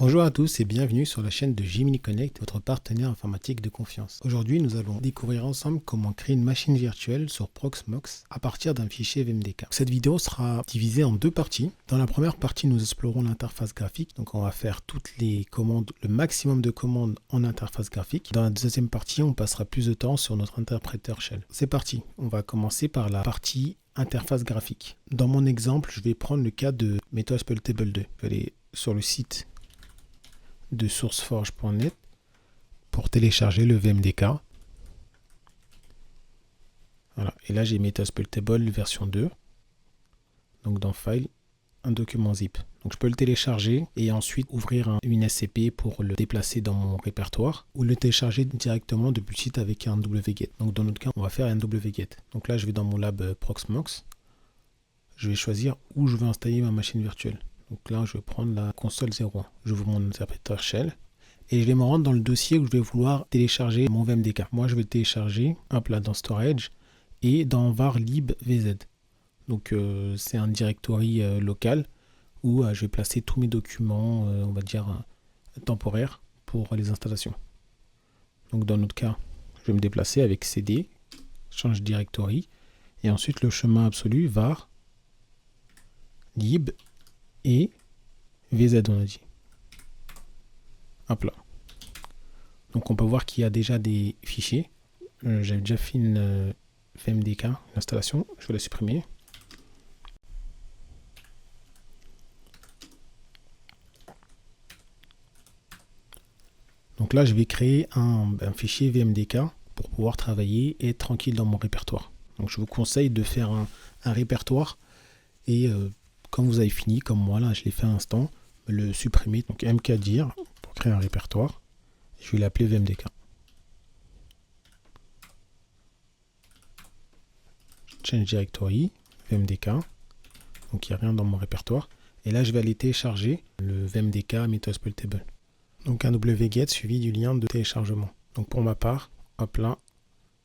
Bonjour à tous et bienvenue sur la chaîne de Gemini Connect, votre partenaire informatique de confiance. Aujourd'hui, nous allons découvrir ensemble comment créer une machine virtuelle sur Proxmox à partir d'un fichier VMDK. Cette vidéo sera divisée en deux parties. Dans la première partie, nous explorons l'interface graphique. Donc, on va faire toutes les commandes, le maximum de commandes en interface graphique. Dans la deuxième partie, on passera plus de temps sur notre interpréteur shell. C'est parti. On va commencer par la partie interface graphique. Dans mon exemple, je vais prendre le cas de MetaSploitable 2. Je vais aller sur le site de sourceforge.net pour télécharger le VMDK. Voilà. Et là, j'ai MetaSploitable version 2. Donc dans File, un document zip. Donc je peux le télécharger et ensuite ouvrir une SCP pour le déplacer dans mon répertoire ou le télécharger directement depuis le site avec un wget. Donc dans notre cas, on va faire un wget. Donc là, je vais dans mon lab Proxmox. Je vais choisir où je veux installer ma machine virtuelle. Donc là, je vais prendre la console 01. J'ouvre mon interpréteur shell et je vais me rendre dans le dossier où je vais vouloir télécharger mon VMDK. Moi, je vais le télécharger là dans Storage et dans var lib vz. Donc, c'est un directory local où je vais placer tous mes documents, on va dire, temporaires pour les installations. Donc, dans notre cas, je vais me déplacer avec cd, change directory, et ensuite le chemin absolu var lib et VZ, on a dit. Hop là. Donc on peut voir qu'il y a déjà des fichiers. J'avais déjà fait une VMDK, l'installation. Je vais la supprimer. Donc là, je vais créer un fichier VMDK pour pouvoir travailler et être tranquille dans mon répertoire. Donc je vous conseille de faire un répertoire et quand vous avez fini, comme moi, là, je l'ai fait à l'instant, le supprimer. Donc mkdir pour créer un répertoire. Je vais l'appeler VMDK. Change directory, VMDK. Donc il n'y a rien dans mon répertoire. Et là, je vais aller télécharger le VMDK MetaSploitable. Donc un wget suivi du lien de téléchargement. Donc pour ma part, hop là,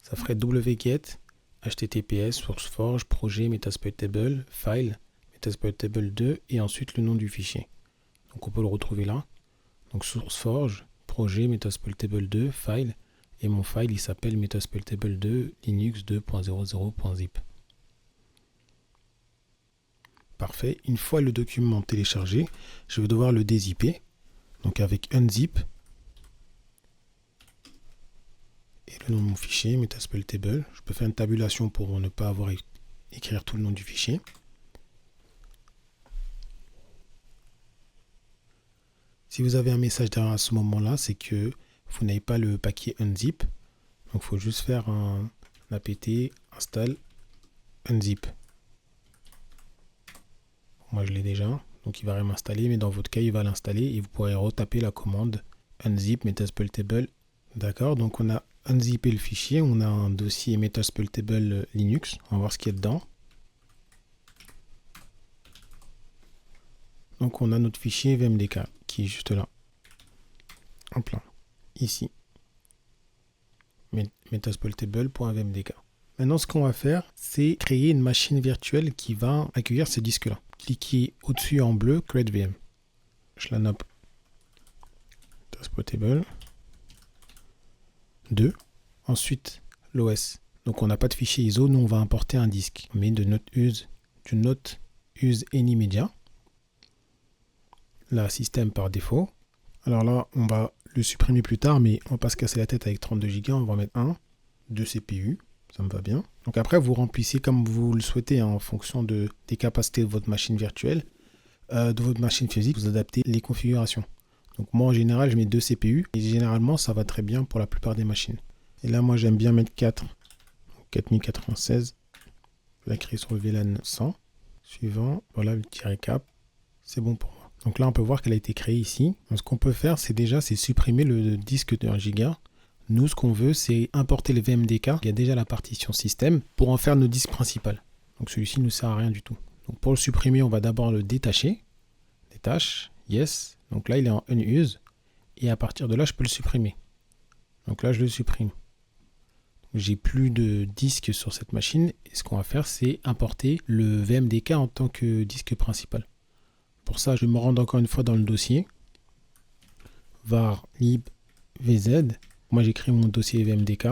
ça ferait wget https sourceforge projet MetaSploitable file MetaSploitable 2 et ensuite le nom du fichier. Donc on peut le retrouver là. Donc sourceforge, projet MetaSploitable 2, file, et mon file il s'appelle MetaSploitable 2 Linux 2.00.zip. Parfait. Une fois le document téléchargé, je vais devoir le dézipper. Donc avec unzip et le nom de mon fichier MetaSploitable. Je peux faire une tabulation pour ne pas avoir à écrire tout le nom du fichier. Si vous avez un message derrière à ce moment-là, c'est que vous n'avez pas le paquet unzip. Donc il faut juste faire un apt install unzip. Moi je l'ai déjà, donc il va rien m'installer, mais dans votre cas il va l'installer et vous pourrez retaper la commande unzip MetaSploitable. D'accord, donc on a unzippé le fichier, on a un dossier MetaSploitable Linux, on va voir ce qu'il y a dedans. Donc on a notre fichier VMDK qui est juste là. Hop là, ici. MetaSploitable.vmdk. Maintenant ce qu'on va faire, c'est créer une machine virtuelle qui va accueillir ce disque-là. Cliquez au-dessus en bleu, Create VM. Je la nomme MetaSploitable 2. Ensuite, l'OS. Donc on n'a pas de fichier ISO, nous on va importer un disque. On met de notre use any media. Là, système par défaut. Alors là, on va le supprimer plus tard, mais on va pas se casser la tête avec 32 Go. On va en mettre 2 CPU. Ça me va bien. Donc après, vous remplissez comme vous le souhaitez en fonction des capacités de votre machine virtuelle, de votre machine physique. Vous adaptez les configurations. Donc moi, en général, je mets 2 CPU. Et généralement, ça va très bien pour la plupart des machines. Et là, moi, j'aime bien mettre 4. 4096. Je vais la créer sur le VLAN 100. Suivant. Voilà le tiré cap. C'est bon pour moi. Donc là, on peut voir qu'elle a été créée ici. Donc, ce qu'on peut faire, c'est supprimer le disque de 1 Go. Nous, ce qu'on veut, c'est importer le VMDK. Il y a déjà la partition système pour en faire notre disque principal. Donc celui-ci ne nous sert à rien du tout. Donc pour le supprimer, on va d'abord le détacher. Détache, yes. Donc là, il est en unuse. Et à partir de là, je peux le supprimer. Donc là, je le supprime. J'ai plus de disque sur cette machine. Et ce qu'on va faire, c'est importer le VMDK en tant que disque principal. Pour ça, je vais me rendre encore une fois dans le dossier. var lib vz. Moi j'ai mon dossier vmdk.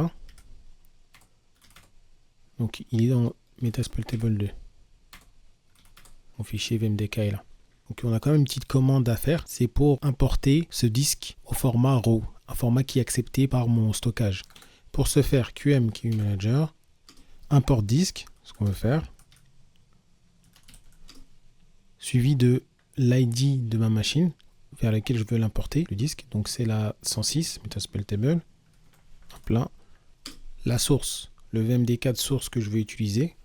Donc il est dans Metasploitable 2. Mon fichier vmdk est là. Donc on a quand même une petite commande à faire. C'est pour importer ce disque au format RAW, un format qui est accepté par mon stockage. Pour ce faire, qm qui est manager, import disque, ce qu'on veut faire, suivi de l'ID de ma machine vers laquelle je veux l'importer, le disque. Donc c'est la 106, Metasploitable. Hop là. La source, le vmdk de source que je vais utiliser.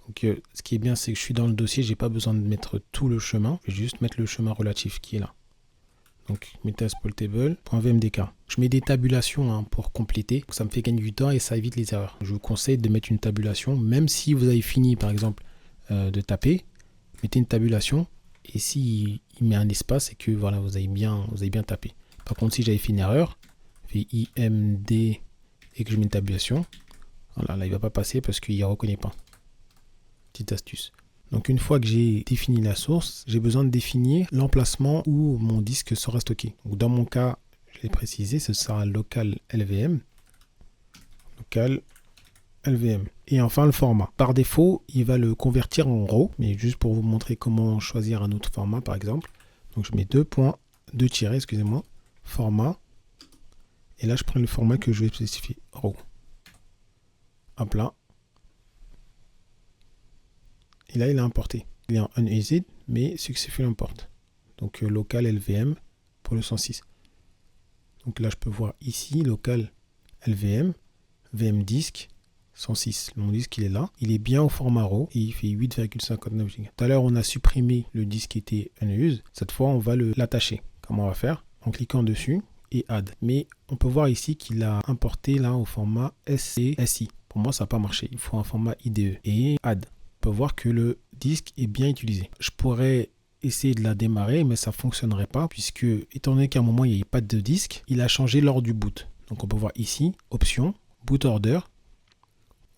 Donc, ce qui est bien, c'est que je suis dans le dossier, j'ai pas besoin de mettre tout le chemin, je vais juste mettre le chemin relatif qui est là. Donc metasploitable.vmdk. Je mets des tabulations pour compléter, ça me fait gagner du temps et ça évite les erreurs. Je vous conseille de mettre une tabulation, même si vous avez fini par exemple de taper, mettez une tabulation et s'il met un espace, c'est que voilà, vous avez bien tapé. Par contre, si j'avais fait une erreur, VIMD et que je mets une tabulation, voilà, là il va pas passer parce qu'il ne reconnaît pas. Petite astuce. Donc une fois que j'ai défini la source, j'ai besoin de définir l'emplacement où mon disque sera stocké. Donc dans mon cas, je l'ai précisé, ce sera local LVM. Local LVM. Et enfin le format. Par défaut, il va le convertir en RAW, mais juste pour vous montrer comment choisir un autre format par exemple. Donc je mets 2 tirets, excusez-moi, format. Et là je prends le format que je vais spécifier, RAW. Hop là. Et là, il a importé. Il est en unused, mais successful import. Donc, local LVM pour le 106. Donc là, je peux voir ici, local LVM, VM disk 106. Mon disque, il est là. Il est bien au format RAW et il fait 8,59 Go. Tout à l'heure, on a supprimé le disque qui était unused. Cette fois, on va l'attacher. Comment on va faire? En cliquant dessus et add. Mais on peut voir ici qu'il a importé là au format SCSI. Pour moi, ça n'a pas marché. Il faut un format IDE et add. Voir que le disque est bien utilisé. Je pourrais essayer de la démarrer, mais ça ne fonctionnerait pas puisque, étant donné qu'à un moment il n'y avait pas de disque, il a changé lors du boot. Donc on peut voir ici, option, boot order.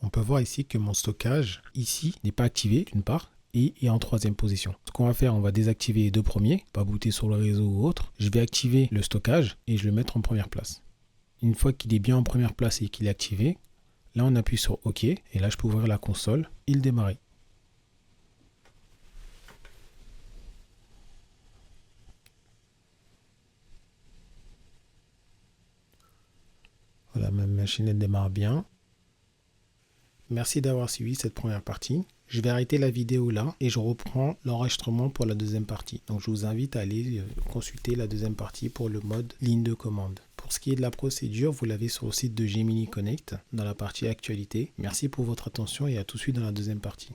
On peut voir ici que mon stockage ici n'est pas activé d'une part et est en troisième position. Ce qu'on va faire, on va désactiver les deux premiers, pas booter sur le réseau ou autre. Je vais activer le stockage et je vais le mettre en première place. Une fois qu'il est bien en première place et qu'il est activé, là on appuie sur OK et là je peux ouvrir la console et le démarrer. Voilà, ma machine elle démarre bien. Merci d'avoir suivi cette première partie. Je vais arrêter la vidéo là et je reprends l'enregistrement pour la deuxième partie. Donc je vous invite à aller consulter la deuxième partie pour le mode ligne de commande. Pour ce qui est de la procédure, vous l'avez sur le site de Gemini Connect dans la partie actualité. Merci pour votre attention et à tout de suite dans la deuxième partie.